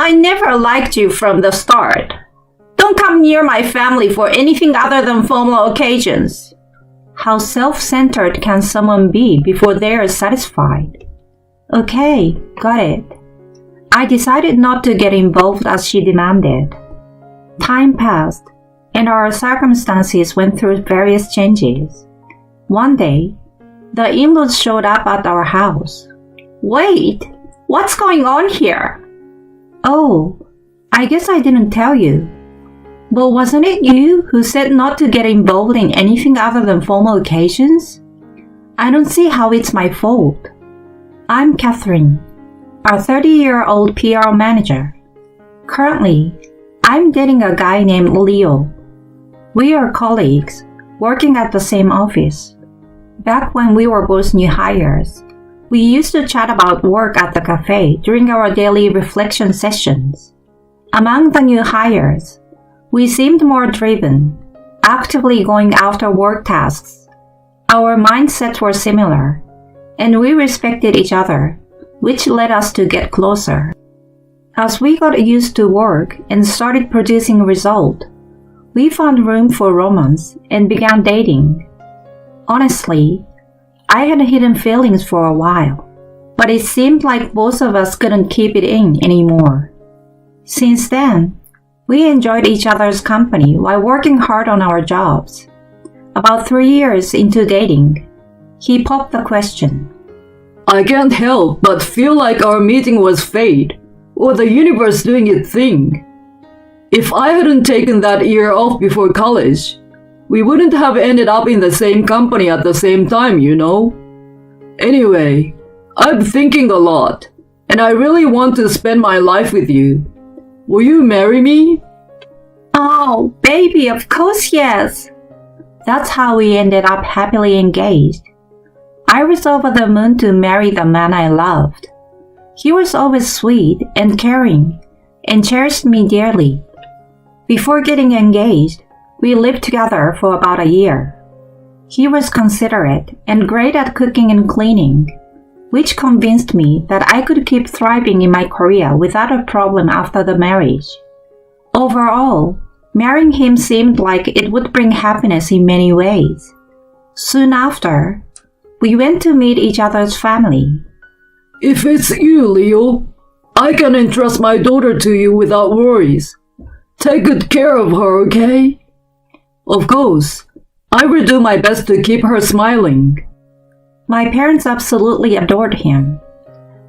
I never liked you from the start. Don't come near my family for anything other than formal occasions. How self-centered can someone be before they are satisfied? Okay, got it. I decided not to get involved as she demanded. Time passed, and our circumstances went through various changes. One day, the in-laws showed up at our house. Wait, what's going on here? Oh, I guess I didn't tell you. But wasn't it you who said not to get involved in anything other than formal occasions? I don't see how it's my fault. I'm Catherine, our 30-year-old PR manager. Currently, I'm dating a guy named Leo. We are colleagues, working at the same office. Back when we were both new hires, we used to chat about work at the cafe during our daily reflection sessions. Among the new hires, we seemed more driven, actively going after work tasks. Our mindsets were similar, and we respected each other, which led us to get closer. As we got used to work and started producing results, we found room for romance and began dating. Honestly, I had hidden feelings for a while, but it seemed like both of us couldn't keep it in anymore. Since then, we enjoyed each other's company while working hard on our jobs. About 3 years into dating, he popped the question. I can't help but feel like our meeting was fate, or the universe doing its thing. If I hadn't taken that year off before college, we wouldn't have ended up in the same company at the same time, you know? Anyway, I'm thinking a lot, and I really want to spend my life with you. Will you marry me? Oh, baby, of course yes. That's how we ended up happily engaged. I was over the moon to marry the man I loved. He was always sweet and caring and cherished me dearly. Before getting engaged, we lived together for about a year. He was considerate and great at cooking and cleaning, which convinced me that I could keep thriving in my career without a problem after the marriage. Overall, marrying him seemed like it would bring happiness in many ways. Soon after, we went to meet each other's family. If it's you, Leo, I can entrust my daughter to you without worries. Take good care of her, okay? Of course, I will do my best to keep her smiling. My parents absolutely adored him.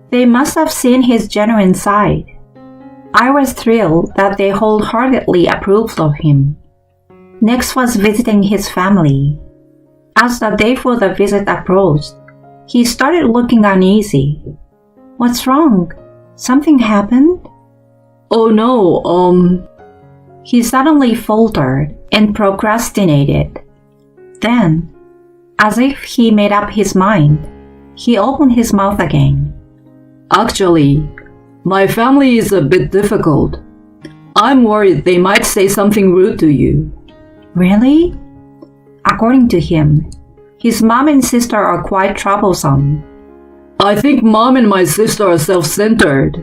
They must have seen his genuine side. I was thrilled that they wholeheartedly approved of him. Next was visiting his family. As the day for the visit approached, he started looking uneasy. What's wrong? Something happened? Oh no, He suddenly faltered and procrastinated. Then, as if he made up his mind, he opened his mouth again. Actually, my family is a bit difficult. I'm worried they might say something rude to you. Really? According to him, his mom and sister are quite troublesome. I think mom and my sister are self-centered.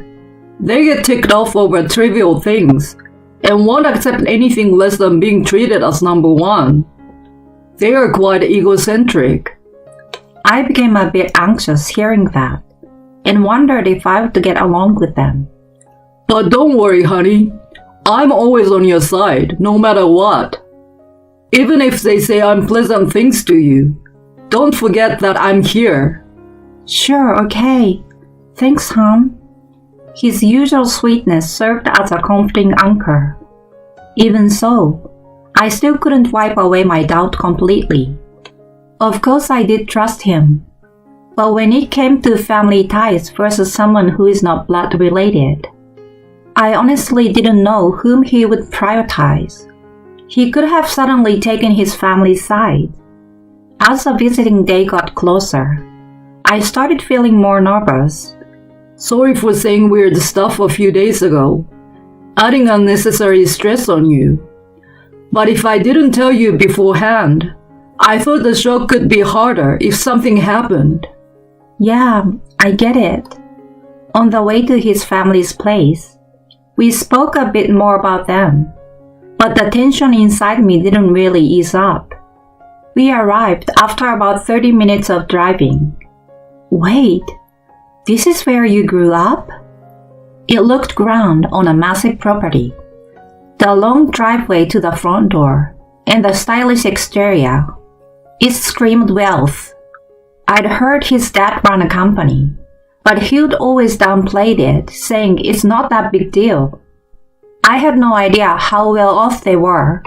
They get ticked off over trivial things and won't accept anything less than being treated as number one. They are quite egocentric. I became a bit anxious hearing that and wondered if I would get along with them. But don't worry, honey. I'm always on your side, no matter what. Even if they say unpleasant things to you, don't forget that I'm here. Sure, okay. Thanks, hon. His usual sweetness served as a comforting anchor. Even so, I still couldn't wipe away my doubt completely. Of course I did trust him, but when it came to family ties versus someone who is not blood related, I honestly didn't know whom he would prioritize. He could have suddenly taken his family's side. As the visiting day got closer, I started feeling more nervous. Sorry for saying weird stuff a few days ago, adding unnecessary stress on you. But if I didn't tell you beforehand, I thought the shock could be harder if something happened. Yeah, I get it. On the way to his family's place, We spoke a bit more about them, but the tension inside me didn't really ease up. We arrived after about 30 minutes of driving. Wait, this is where you grew up? It looked grand on a massive property. The long driveway to the front door and the stylish exterior. It screamed wealth. I'd heard his dad ran a company, but he'd always downplayed it, saying it's not that big deal. I had no idea how well off they were.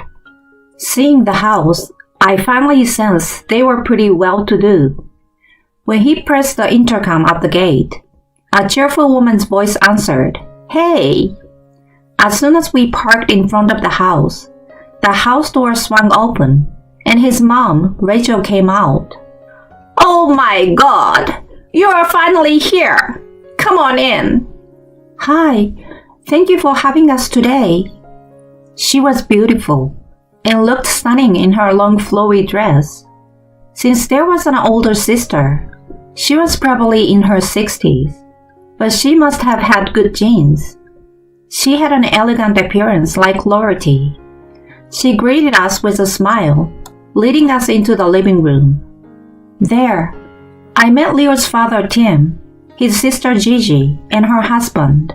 Seeing the house, I finally sensed they were pretty well-to-do. When he pressed the intercom at the gate, a cheerful woman's voice answered, "Hey!" As soon as we parked in front of the house door swung open, and his mom, Rachel, came out. "Oh my God! You are finally here! Come on in!" "Hi, thank you for having us today." She was beautiful and looked stunning in her long flowy dress. Since there was an older sister, she was probably in her 60s, but she must have had good genes. She had an elegant appearance like Loretta. She greeted us with a smile, leading us into the living room. There, I met Leo's father Tim, his sister Gigi, and her husband.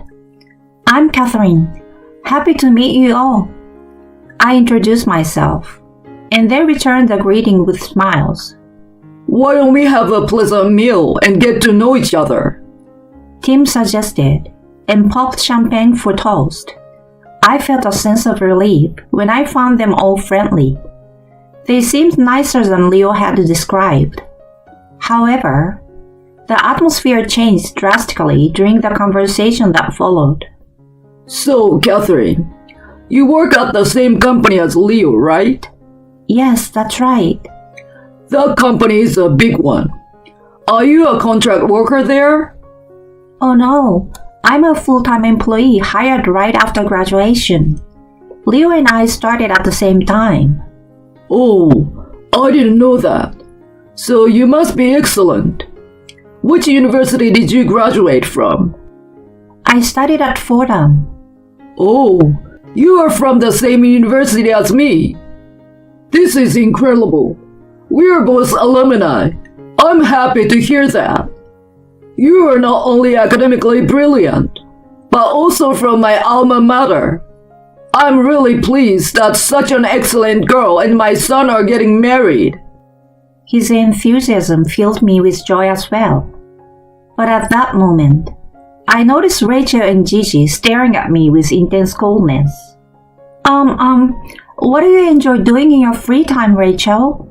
"I'm Catherine. Happy to meet you all." I introduced myself, and they returned the greeting with smiles. Why don't we have a pleasant meal and get to know each other? Tim suggested, and popped champagne for toast. I felt a sense of relief when I found them all friendly. They seemed nicer than Leo had described. However, the atmosphere changed drastically during the conversation that followed. So, Catherine, you work at the same company as Leo, right? Yes, that's right. That company is a big one. Are you a contract worker there? Oh no, I'm a full-time employee hired right after graduation. Leo and I started at the same time. Oh, I didn't know that. So you must be excellent. Which university did you graduate from? I studied at Fordham. Oh, you are from the same university as me. This is incredible. We are both alumni. I'm happy to hear that. You are not only academically brilliant, but also from my alma mater. I'm really pleased that such an excellent girl and my son are getting married. His enthusiasm filled me with joy as well. But at that moment, I noticed Rachel and Gigi staring at me with intense coldness. What do you enjoy doing in your free time, Rachel?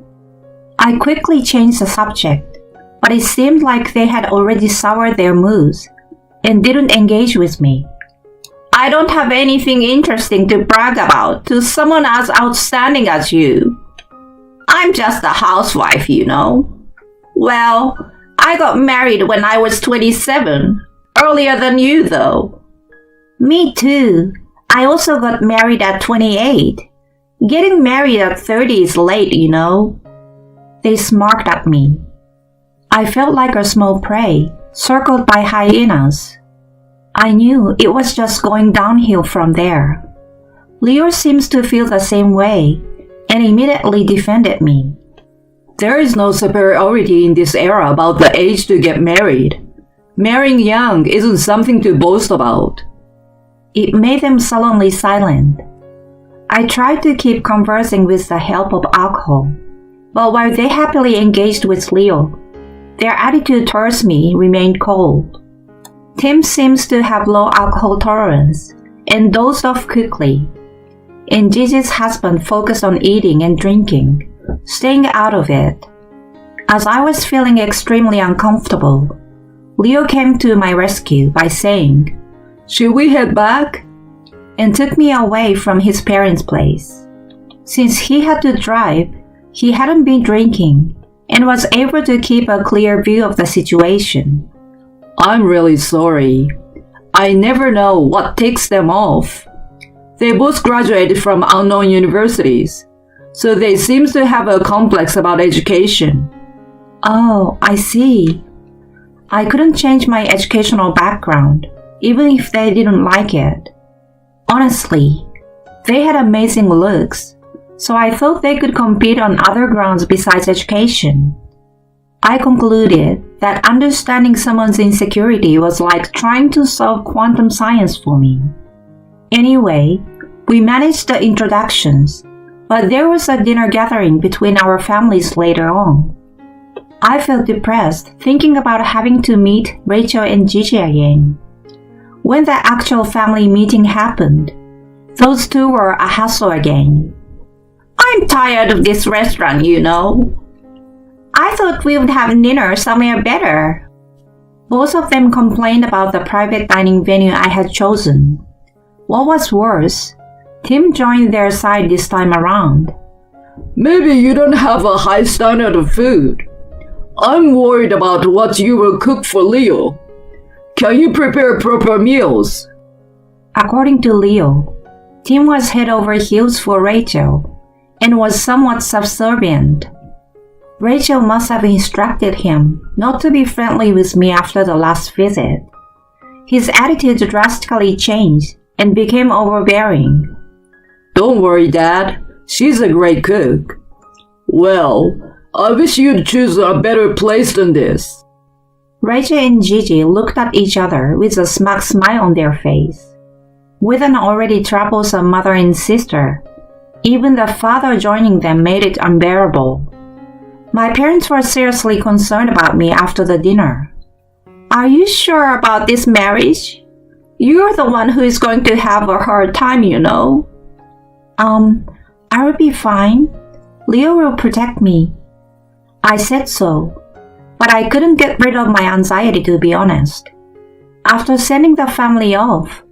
I quickly changed the subject, but it seemed like they had already soured their moods and didn't engage with me. I don't have anything interesting to brag about to someone as outstanding as you. I'm just a housewife, you know. Well, I got married when I was 27, earlier than you though. Me too. I also got married at 28. Getting married at 30 is late, you know. They smirked at me. I felt like a small prey, circled by hyenas. I knew it was just going downhill from there. Leo seems to feel the same way, and immediately defended me. There is no superiority in this era about the age to get married. Marrying young isn't something to boast about. It made them sullenly silent. I tried to keep conversing with the help of alcohol, but while they happily engaged with Leo, their attitude towards me remained cold. Tim seems to have low alcohol tolerance and dozed off quickly, and Gigi's husband focused on eating and drinking, staying out of it. As I was feeling extremely uncomfortable, Leo came to my rescue by saying, "Should we head back?" and took me away from his parents' place. Since he had to drive, he hadn't been drinking and was able to keep a clear view of the situation. I'm really sorry. I never know what ticks them off. They both graduated from unknown universities, so they seem to have a complex about education. Oh, I see. I couldn't change my educational background, even if they didn't like it. Honestly, they had amazing looks, so I thought they could compete on other grounds besides education. I concluded that understanding someone's insecurity was like trying to solve quantum science for me. Anyway, we managed the introductions, but there was a dinner gathering between our families later on. I felt depressed thinking about having to meet Rachel and Gigi again. When the actual family meeting happened, those two were a hassle again. I'm tired of this restaurant, you know. I thought we would have dinner somewhere better. Both of them complained about the private dining venue I had chosen. What was worse, Tim joined their side this time around. Maybe you don't have a high standard of food. I'm worried about what you will cook for Leo. Can you prepare proper meals? According to Leo, Tim was head over heels for Rachel and was somewhat subservient. Rachel must have instructed him not to be friendly with me after the last visit. His attitude drastically changed and became overbearing. Don't worry, Dad. She's a great cook. Well, I wish you'd choose a better place than this. Rachel and Gigi looked at each other with a smug smile on their face. With an already troublesome mother and sister, even the father joining them made it unbearable. My parents were seriously concerned about me after the dinner. Are you sure about this marriage? You're the one who is going to have a hard time, you know. I will be fine. Leo will protect me. I said so, but I couldn't get rid of my anxiety, to be honest. After sending the family off,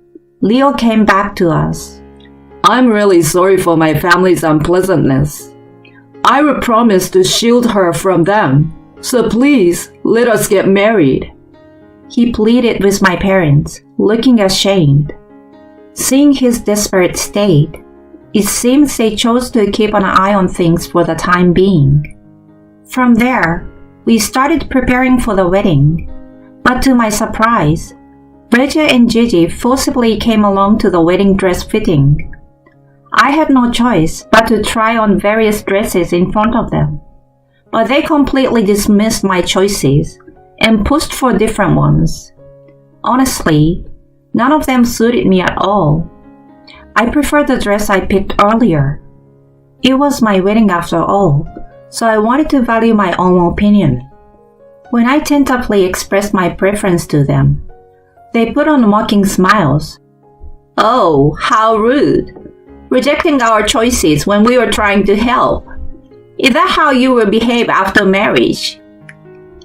Leo came back to us. I'm really sorry for my family's unpleasantness. I will promise to shield her from them, so please let us get married. He pleaded with my parents, looking ashamed. Seeing his desperate state, it seems they chose to keep an eye on things for the time being. From there, we started preparing for the wedding, but to my surprise, Rachel and Gigi forcibly came along to the wedding dress fitting. I had no choice but to try on various dresses in front of them, but they completely dismissed my choices and pushed for different ones. Honestly, none of them suited me at all. I preferred the dress I picked earlier. It was my wedding after all, so I wanted to value my own opinion. When I tentatively expressed my preference to them, they put on mocking smiles. Oh, how rude! Rejecting our choices when we were trying to help. Is that how you will behave after marriage?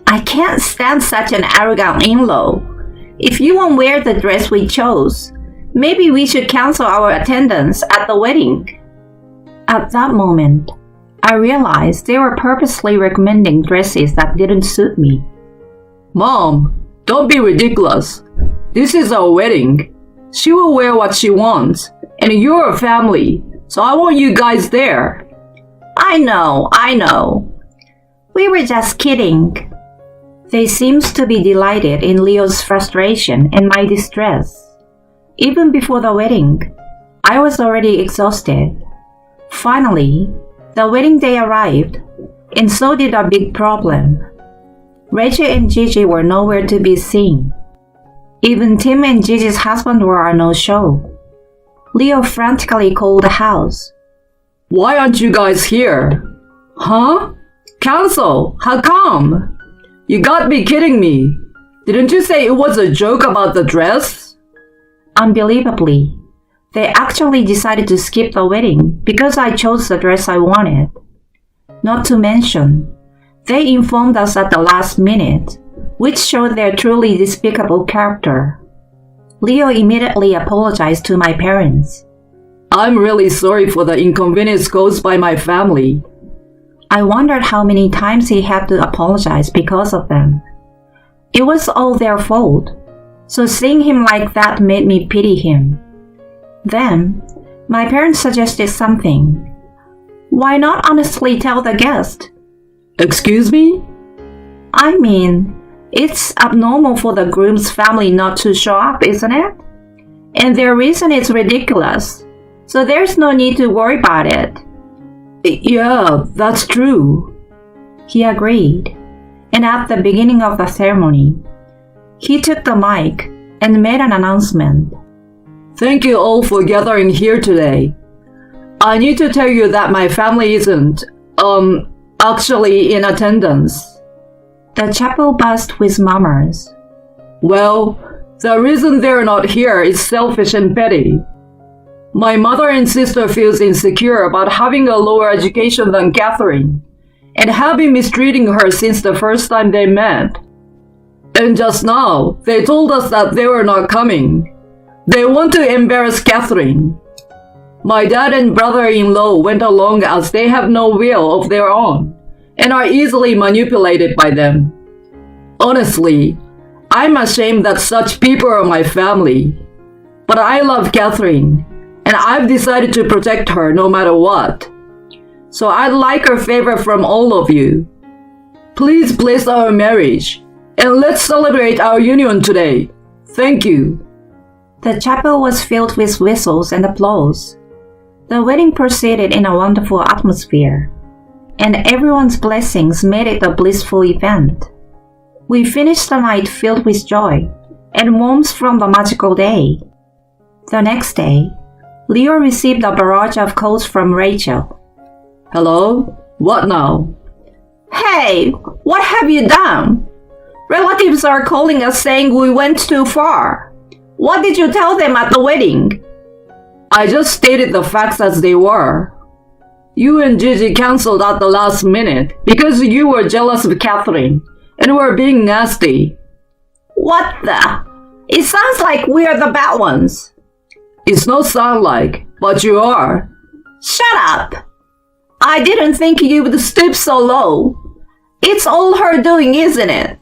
I can't stand such an arrogant in-law. If you won't wear the dress we chose, maybe we should cancel our attendance at the wedding. At that moment, I realized they were purposely recommending dresses that didn't suit me. Mom, don't be ridiculous. This is our wedding. She will wear what she wants, and you're a family, so I want you guys there. I know. We were just kidding. They seemed to be delighted in Leo's frustration and my distress. Even before the wedding, I was already exhausted. Finally, the wedding day arrived, and so did a big problem. Rachel and Gigi were nowhere to be seen. Even Tim and Gigi's husband were a no-show. Leo frantically called the house. Why aren't you guys here? Huh? Cancel? How come? You gotta be kidding me. Didn't you say it was a joke about the dress? Unbelievably, they actually decided to skip the wedding because I chose the dress I wanted. Not to mention, they informed us at the last minute, which showed their truly despicable character. Leo immediately apologized to my parents. I'm really sorry for the inconvenience caused by my family. I wondered how many times he had to apologize because of them. It was all their fault, so seeing him like that made me pity him. Then, my parents suggested something. Why not honestly tell the guest? Excuse me? I mean, it's abnormal for the groom's family not to show up, isn't it? And their reason is ridiculous, so there's no need to worry about it. Yeah, that's true. He agreed, and at the beginning of the ceremony, he took the mic and made an announcement. Thank you all for gathering here today. I need to tell you that my family isn't, actually in attendance. The chapel buzzed with murmurs. Well, the reason they're not here is selfish and petty. My mother and sister feels insecure about having a lower education than Catherine, and have been mistreating her since the first time they met. And just now, they told us that they were not coming. They want to embarrass Catherine. My dad and brother-in-law went along as they have no will of their own, and are easily manipulated by them. Honestly, I'm ashamed that such people are my family. But I love Catherine, and I've decided to protect her no matter what. So I'd like a favor from all of you. Please bless our marriage, and let's celebrate our union today. Thank you. The chapel was filled with whistles and applause. The wedding proceeded in a wonderful atmosphere, and everyone's blessings made it a blissful event. We finished the night filled with joy and warmth from the magical day. The next day, Leo received a barrage of calls from Rachel. Hello? What now? Hey, what have you done? Relatives are calling us saying we went too far. What did you tell them at the wedding? I just stated the facts as they were. You and Gigi canceled at the last minute because you were jealous of Catherine and were being nasty. What the? It sounds like we're the bad ones. It's not sound like, but you are. Shut up. I didn't think you would stoop so low. It's all her doing, isn't it?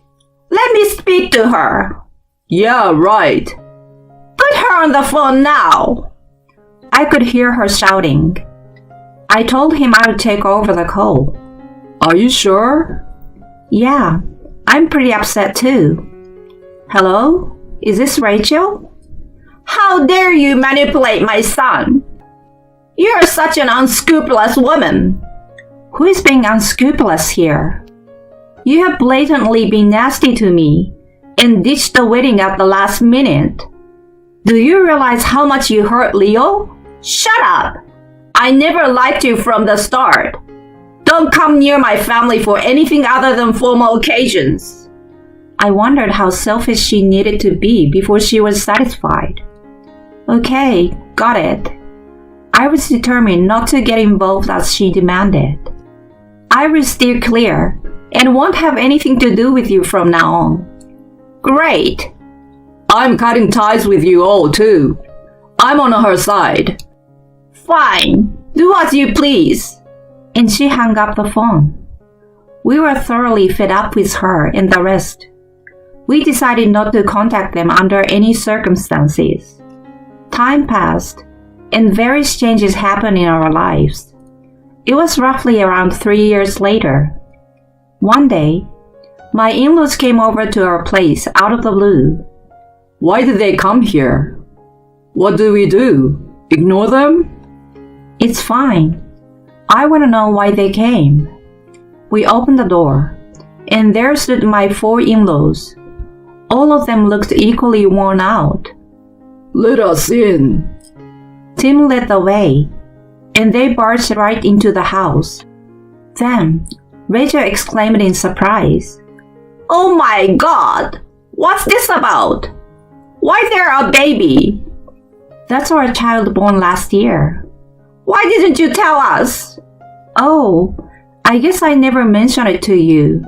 Let me speak to her. Yeah, right. Put her on the phone now. I could hear her shouting. I told him I would take over the call. Are you sure? Yeah, I'm pretty upset too. Hello? Is this Rachel? How dare you manipulate my son? You're such an unscrupulous woman. Who is being unscrupulous here? You have blatantly been nasty to me and ditched the wedding at the last minute. Do you realize how much you hurt Leo? Shut up! I never liked you from the start. Don't come near my family for anything other than formal occasions. I wondered how selfish she needed to be before she was satisfied. Okay, got it. I was determined not to get involved as she demanded. I will steer clear and won't have anything to do with you from now on. Great. I'm cutting ties with you all too. I'm on her side. Fine. Do as you please. And she hung up the phone. We were thoroughly fed up with her and the rest. We decided not to contact them under any circumstances. Time passed, and various changes happened in our lives. It was roughly around 3 years later. One day, my in-laws came over to our place out of the blue. Why did they come here? What do we do? Ignore them? It's fine. I want to know why they came. We opened the door, and there stood my 4 in-laws. All of them looked equally worn out. Let us in. Tim led the way, and they barged right into the house. Then, Rachel exclaimed in surprise, "Oh my God! What's this about? Why there a baby?" "That's our child born last year." "Why didn't you tell us?" "Oh, I guess I never mentioned it to you.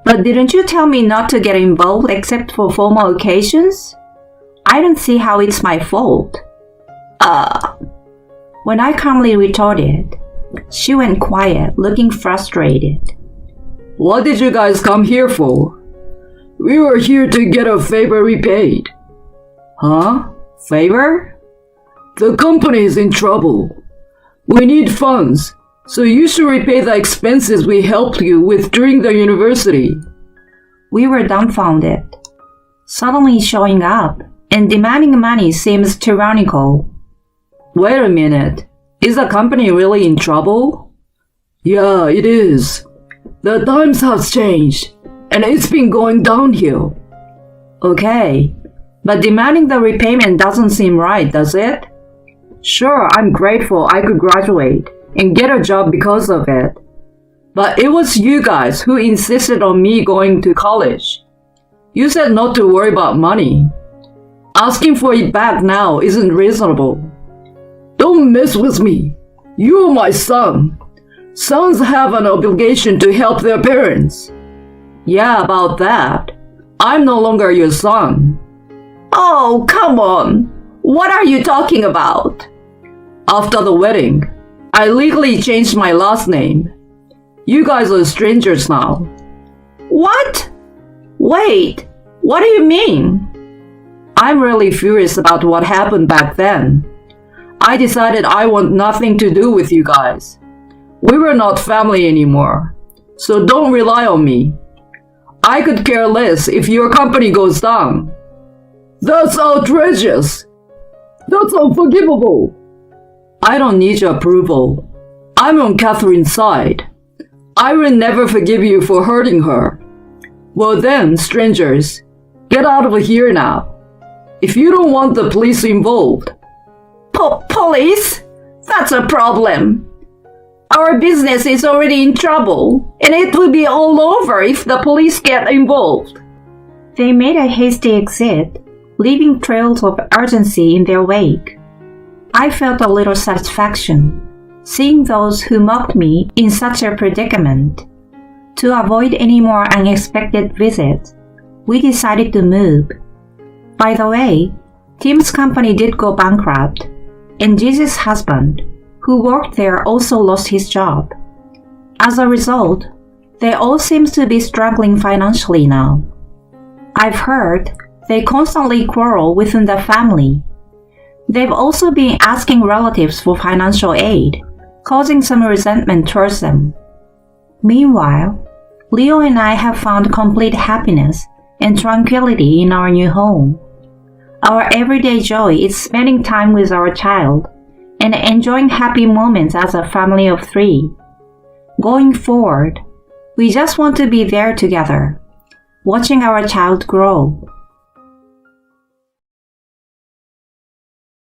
But didn't you tell me not to get involved except for formal occasions? I don't see how it's my fault." When I calmly retorted, she went quiet, looking frustrated. What did you guys come here for? We were here to get a favor repaid. Huh? Favor? The company is in trouble. We need funds, so you should repay the expenses we helped you with during the university. We were dumbfounded. Suddenly showing up, and demanding money seems tyrannical. Wait a minute. Is the company really in trouble? Yeah, it is. The times have changed, and it's been going downhill. Okay, but demanding the repayment doesn't seem right, does it? Sure, I'm grateful I could graduate and get a job because of it. But it was you guys who insisted on me going to college. You said not to worry about money. Asking for it back now isn't reasonable. Don't mess with me. You're my son. Sons have an obligation to help their parents. Yeah, about that. I'm no longer your son. Oh, come on. What are you talking about? After the wedding, I legally changed my last name. You guys are strangers now. What? Wait, what do you mean? I'm really furious about what happened back then. I decided I want nothing to do with you guys. We were not family anymore, so don't rely on me. I could care less if your company goes down. That's outrageous. That's unforgivable. I don't need your approval. I'm on Catherine's side. I will never forgive you for hurting her. Well then, strangers, get out of here now. If you don't want the police involved. Police? That's a problem. Our business is already in trouble, and it will be all over if the police get involved. They made a hasty exit, leaving trails of urgency in their wake. I felt a little satisfaction, seeing those who mocked me in such a predicament. To avoid any more unexpected visits, we decided to move. By the way, Tim's company did go bankrupt, and Jesus' husband, who worked there, also lost his job. As a result, they all seem to be struggling financially now. I've heard they constantly quarrel within the family. They've also been asking relatives for financial aid, causing some resentment towards them. Meanwhile, Leo and I have found complete happiness and tranquility in our new home. Our everyday joy is spending time with our child and enjoying happy moments as a family of 3. Going forward, we just want to be there together, watching our child grow.